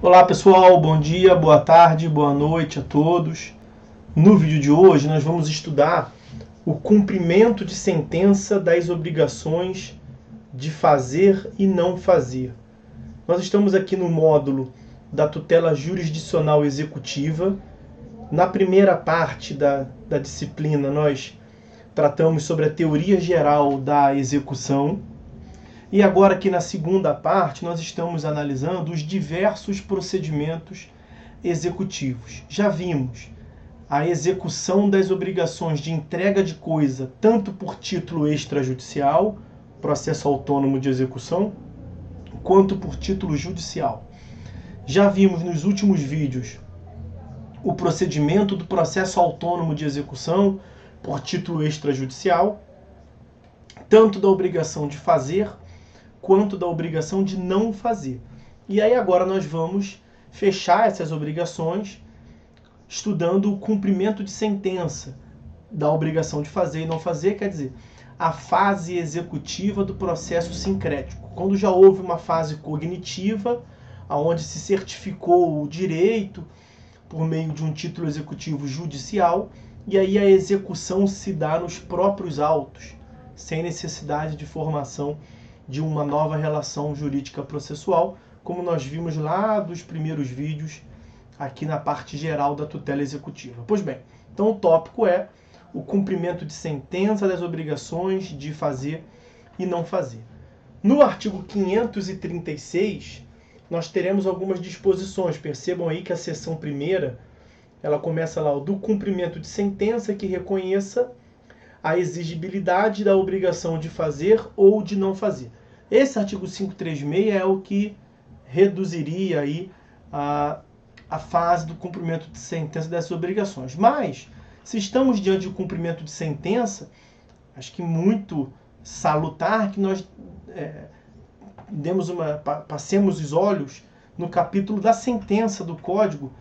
Olá pessoal, bom dia, boa tarde, boa noite a todos. No vídeo de hoje nós vamos estudar o cumprimento de sentença das obrigações de fazer e não fazer. Nós estamos aqui no módulo da tutela jurisdicional executiva. Na primeira parte da disciplina nós tratamos sobre a teoria geral da execução. E agora aqui na segunda parte nós estamos analisando os diversos procedimentos executivos. Já vimos a execução das obrigações de entrega de coisa, tanto por título extrajudicial, processo autônomo de execução, quanto por título judicial. Já vimos nos últimos vídeos o procedimento do processo autônomo de execução por título extrajudicial, tanto da obrigação de fazer quanto da obrigação de não fazer. E aí agora nós vamos fechar essas obrigações estudando o cumprimento de sentença da obrigação de fazer e não fazer, quer dizer, a fase executiva do processo sincrético. Quando já houve uma fase cognitiva, onde se certificou o direito por meio de um título executivo judicial, e aí a execução se dá nos próprios autos, sem necessidade de formação de uma nova relação jurídica processual, como nós vimos lá dos primeiros vídeos aqui na parte geral da tutela executiva. Pois bem, então o tópico é o cumprimento de sentença das obrigações de fazer e não fazer. No artigo 536, nós teremos algumas disposições. Percebam aí que a seção primeira, ela começa lá, do cumprimento de sentença que reconheça a exigibilidade da obrigação de fazer ou de não fazer. Esse artigo 536 é o que reduziria aí a fase do cumprimento de sentença dessas obrigações. Mas, se estamos diante do cumprimento de sentença, acho que muito salutar que nós passemos os olhos no capítulo da sentença do Código,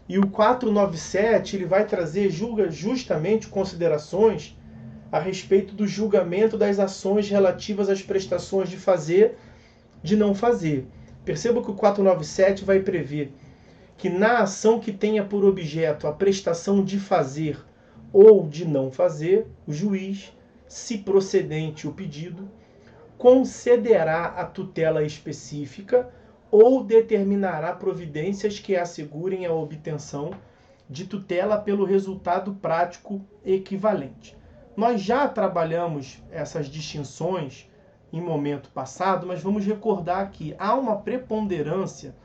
e o 497 ele vai trazer justamente considerações a respeito do julgamento das ações relativas às prestações de fazer, de não fazer. Perceba que o 497 vai prever que na ação que tenha por objeto a prestação de fazer ou de não fazer, o juiz, se procedente o pedido, concederá a tutela específica ou determinará providências que assegurem a obtenção de tutela pelo resultado prático equivalente. Nós já trabalhamos essas distinções em momento passado, mas vamos recordar que há uma preponderância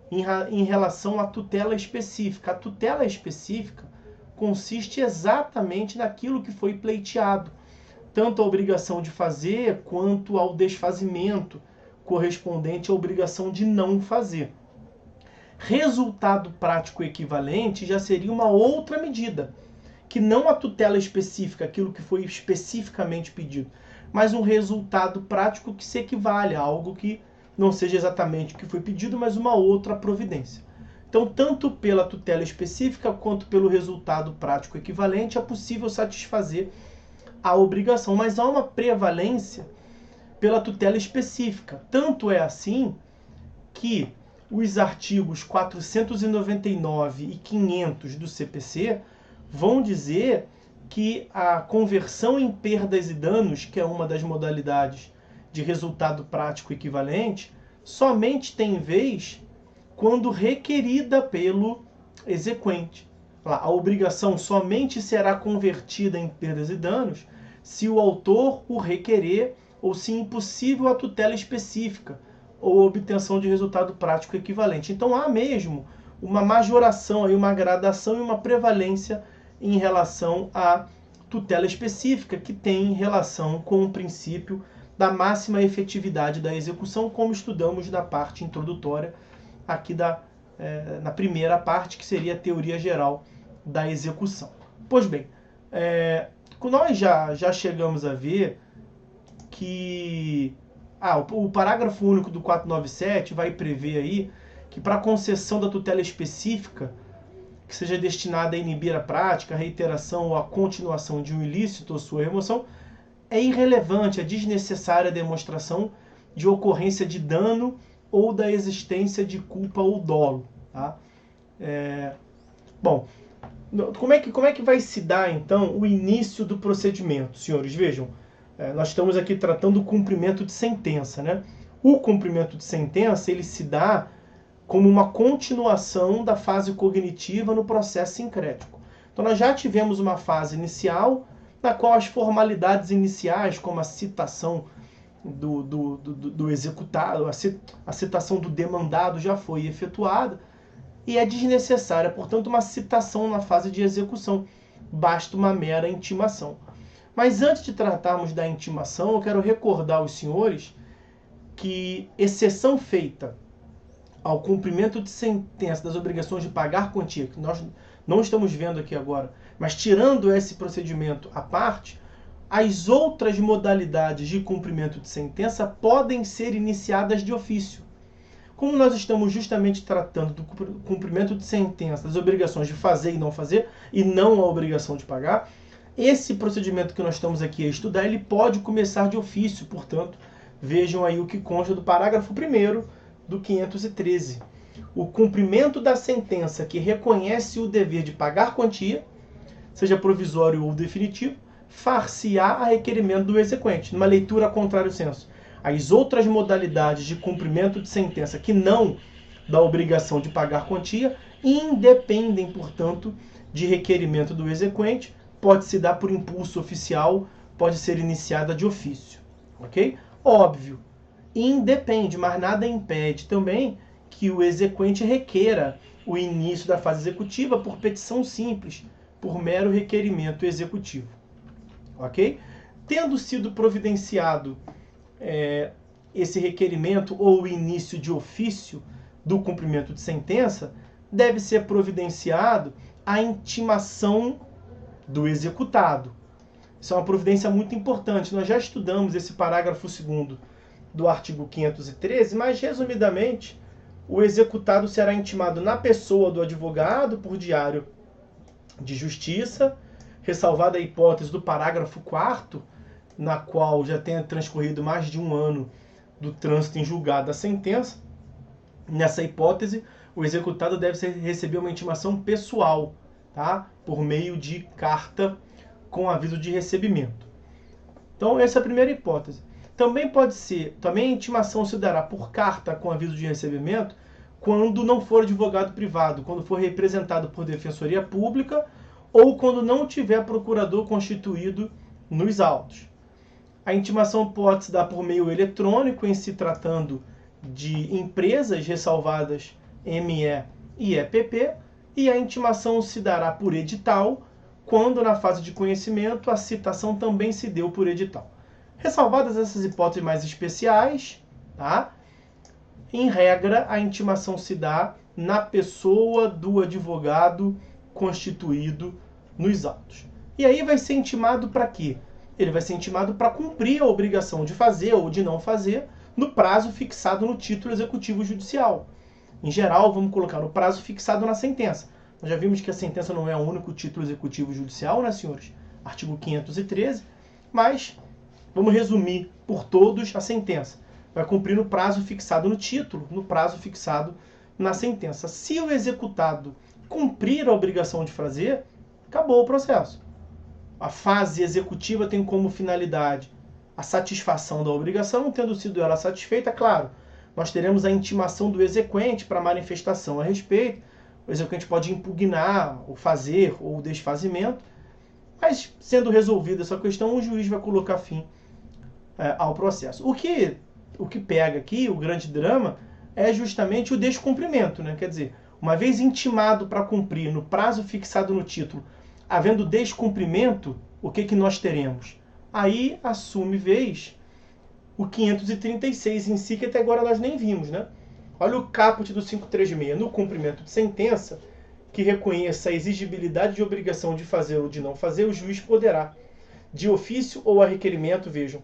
em relação à tutela específica. A tutela específica consiste exatamente naquilo que foi pleiteado, tanto a obrigação de fazer quanto ao desfazimento correspondente à obrigação de não fazer. Resultado prático equivalente já seria uma outra medida, que não a tutela específica, aquilo que foi especificamente pedido, mas um resultado prático que se equivale a algo que não seja exatamente o que foi pedido, mas uma outra providência. Então, tanto pela tutela específica quanto pelo resultado prático equivalente, é possível satisfazer a obrigação, mas há uma prevalência pela tutela específica. Tanto é assim que os artigos 499 e 500 do CPC vão dizer que a conversão em perdas e danos, que é uma das modalidades de resultado prático equivalente, somente tem vez quando requerida pelo exequente. A obrigação somente será convertida em perdas e danos se o autor o requerer ou se impossível a tutela específica ou a obtenção de resultado prático equivalente. Então há mesmo uma majoração, aí, uma gradação e uma prevalência em relação à tutela específica, que tem relação com o princípio da máxima efetividade da execução, como estudamos na parte introdutória aqui na primeira parte, que seria a teoria geral da execução. Pois bem, nós já chegamos a ver que o parágrafo único do 497 vai prever aí que para a concessão da tutela específica, que seja destinada a inibir a prática, a reiteração ou a continuação de um ilícito ou sua remoção, é irrelevante, é desnecessária a demonstração de ocorrência de dano ou da existência de culpa ou dolo. Tá? Bom, como é que vai se dar, então, o início do procedimento, senhores? Vejam, nós estamos aqui tratando do cumprimento de sentença, né? O cumprimento de sentença, ele se dá como uma continuação da fase cognitiva no processo sincrético. Então, nós já tivemos uma fase inicial, na qual as formalidades iniciais, como a citação do executado, a citação do demandado já foi efetuada, e é desnecessária, portanto, uma citação na fase de execução. Basta uma mera intimação. Mas antes de tratarmos da intimação, eu quero recordar aos senhores que exceção feita ao cumprimento de sentença das obrigações de pagar quantia, que nós não estamos vendo aqui agora, mas tirando esse procedimento à parte, as outras modalidades de cumprimento de sentença podem ser iniciadas de ofício. Como nós estamos justamente tratando do cumprimento de sentença, das obrigações de fazer e não a obrigação de pagar, esse procedimento que nós estamos aqui a estudar, ele pode começar de ofício, portanto, vejam aí o que consta do parágrafo 1º do 513. O cumprimento da sentença que reconhece o dever de pagar quantia, seja provisório ou definitivo, far-se-á a requerimento do exequente, numa leitura contrário senso. As outras modalidades de cumprimento de sentença que não da obrigação de pagar quantia independem, portanto, de requerimento do exequente, pode se dar por impulso oficial, pode ser iniciada de ofício, ok? Óbvio, independe, mas nada impede também que o exequente requeira o início da fase executiva por petição simples, por mero requerimento executivo, ok? Tendo sido providenciado esse requerimento ou o início de ofício do cumprimento de sentença, deve ser providenciado a intimação do executado. Isso é uma providência muito importante. Nós já estudamos esse parágrafo 2º do artigo 513, mas resumidamente, o executado será intimado na pessoa do advogado por diário de justiça, ressalvada a hipótese do parágrafo 4º, na qual já tenha transcorrido mais de um ano do trânsito em julgado da sentença. Nessa hipótese, o executado deve receber uma intimação pessoal, tá? Por meio de carta com aviso de recebimento. Então, essa é a primeira hipótese. Também a intimação se dará por carta com aviso de recebimento quando não for advogado privado, quando for representado por defensoria pública ou quando não tiver procurador constituído nos autos. A intimação pode se dar por meio eletrônico, em se tratando de empresas ressalvadas ME e EPP, e a intimação se dará por edital, quando na fase de conhecimento a citação também se deu por edital. Ressalvadas essas hipóteses mais especiais, tá? Em regra, a intimação se dá na pessoa do advogado constituído nos autos. E aí vai ser intimado para quê? Ele vai ser intimado para cumprir a obrigação de fazer ou de não fazer no prazo fixado no título executivo judicial. Em geral, vamos colocar no prazo fixado na sentença. Nós já vimos que a sentença não é o único título executivo judicial, né, senhores? Artigo 513, mas vamos resumir por todos a sentença. Vai cumprir no prazo fixado no título, no prazo fixado na sentença. Se o executado cumprir a obrigação de fazer, acabou o processo. A fase executiva tem como finalidade a satisfação da obrigação, tendo sido ela satisfeita, claro, nós teremos a intimação do exequente para manifestação a respeito. O exequente pode impugnar o fazer ou o desfazimento, mas sendo resolvida essa questão, o juiz vai colocar fim ao processo. O que pega aqui, o grande drama, é justamente o descumprimento, né? Quer dizer, uma vez intimado para cumprir no prazo fixado no título, havendo descumprimento, o que nós teremos? Aí assume vez o 536 em si, que até agora nós nem vimos, né? Olha o caput do 536. No cumprimento de sentença, que reconheça a exigibilidade de obrigação de fazer ou de não fazer, o juiz poderá, de ofício ou a requerimento, vejam,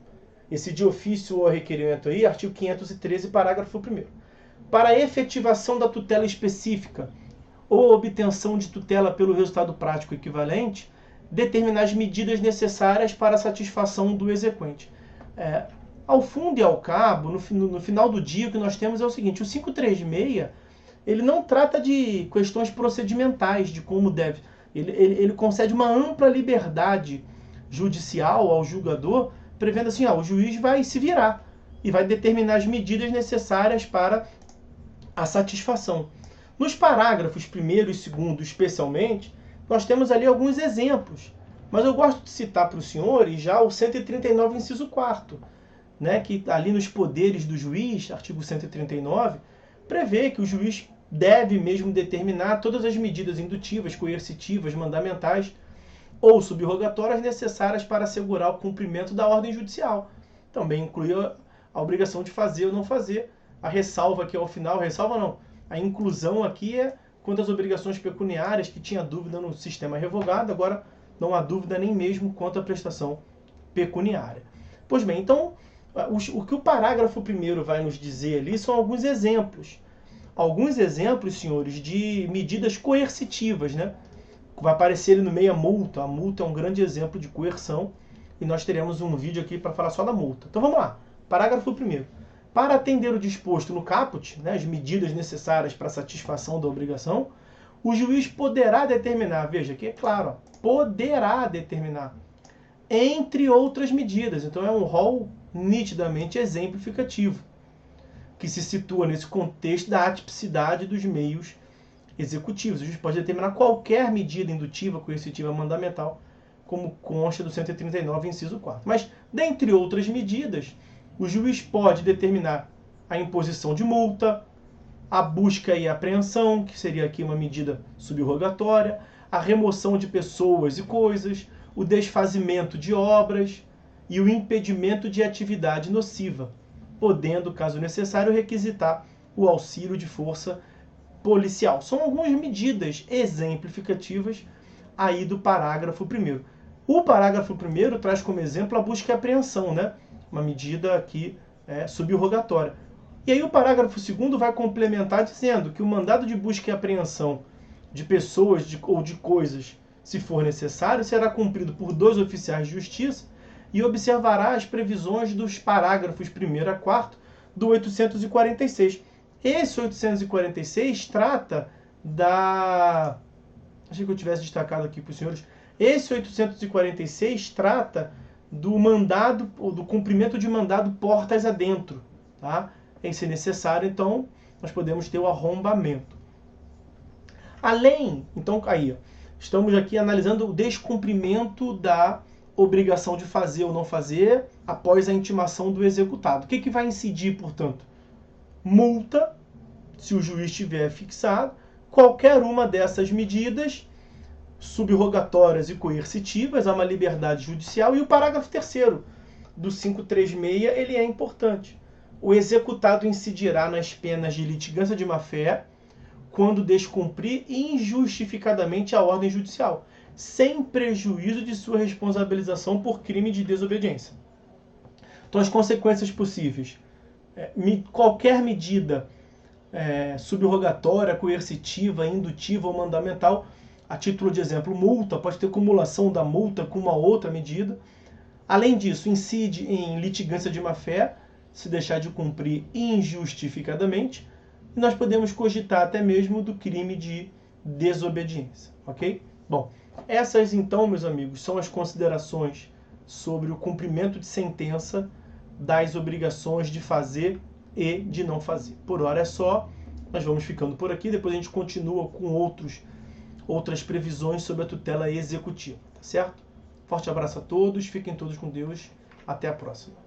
esse de ofício ou a requerimento aí, artigo 513, parágrafo 1º. Para a efetivação da tutela específica ou obtenção de tutela pelo resultado prático equivalente, determinar as medidas necessárias para a satisfação do exequente. Ao fundo e ao cabo, no final do dia, o que nós temos é o seguinte: o 536, ele não trata de questões procedimentais, de como deve. Ele concede uma ampla liberdade judicial ao julgador, prevendo assim, o juiz vai se virar e vai determinar as medidas necessárias para a satisfação. Nos parágrafos 1º e 2º, especialmente, nós temos ali alguns exemplos, mas eu gosto de citar para os senhores já o 139, inciso 4º, né, que ali nos poderes do juiz, artigo 139, prevê que o juiz deve mesmo determinar todas as medidas indutivas, coercitivas, mandamentais ou subrogatórias necessárias para assegurar o cumprimento da ordem judicial. Também inclui a obrigação de fazer ou não fazer. A ressalva aqui ao final, ressalva não, a inclusão aqui é quanto às obrigações pecuniárias, que tinha dúvida no sistema revogado, agora não há dúvida nem mesmo quanto à prestação pecuniária. Pois bem, então, o que o parágrafo 1º vai nos dizer ali são alguns exemplos. Alguns exemplos, senhores, de medidas coercitivas, né? Vai aparecer ali no meio a multa. A multa é um grande exemplo de coerção e nós teremos um vídeo aqui para falar só da multa. Então vamos lá. Parágrafo 1º. Para atender o disposto no caput, né, as medidas necessárias para a satisfação da obrigação, o juiz poderá determinar, veja aqui é claro, poderá determinar, entre outras medidas. Então é um rol nitidamente exemplificativo, que se situa nesse contexto da atipicidade dos meios executivos. O juiz pode determinar qualquer medida indutiva, coercitiva, mandamental, como consta do 139, inciso 4. Mas, dentre outras medidas, o juiz pode determinar a imposição de multa, a busca e apreensão, que seria aqui uma medida subrogatória, a remoção de pessoas e coisas, o desfazimento de obras e o impedimento de atividade nociva, podendo, caso necessário, requisitar o auxílio de força policial. São algumas medidas exemplificativas aí do parágrafo 1º. O parágrafo 1º traz como exemplo a busca e apreensão, né? Uma medida aqui subrogatória. E aí o parágrafo 2º vai complementar dizendo que o mandado de busca e apreensão de pessoas ou de coisas, se for necessário, será cumprido por 2 oficiais de justiça e observará as previsões dos parágrafos 1º a 4º do 846. Esse 846 trata da... Achei que eu tivesse destacado aqui para os senhores. Esse 846 trata do mandado, ou do cumprimento de mandado portas adentro, tá? Em ser necessário, então, nós podemos ter o arrombamento. Além, então, aí, estamos aqui analisando o descumprimento da obrigação de fazer ou não fazer após a intimação do executado. O que vai incidir, portanto? Multa, se o juiz tiver fixado, qualquer uma dessas medidas subrogatórias e coercitivas, há uma liberdade judicial. E o parágrafo 3º do 536, ele é importante. O executado incidirá nas penas de litigância de má-fé quando descumprir injustificadamente a ordem judicial, sem prejuízo de sua responsabilização por crime de desobediência. Então, as consequências possíveis. Qualquer medida subrogatória, coercitiva, indutiva ou mandamental, a título de exemplo, multa, pode ter cumulação da multa com uma outra medida. Além disso, incide em litigância de má-fé, se deixar de cumprir injustificadamente, e nós podemos cogitar até mesmo do crime de desobediência, ok? Bom, essas então, meus amigos, são as considerações sobre o cumprimento de sentença das obrigações de fazer e de não fazer. Por hora é só, nós vamos ficando por aqui, depois a gente continua com outras previsões sobre a tutela executiva, tá certo? Forte abraço a todos, fiquem todos com Deus, até a próxima.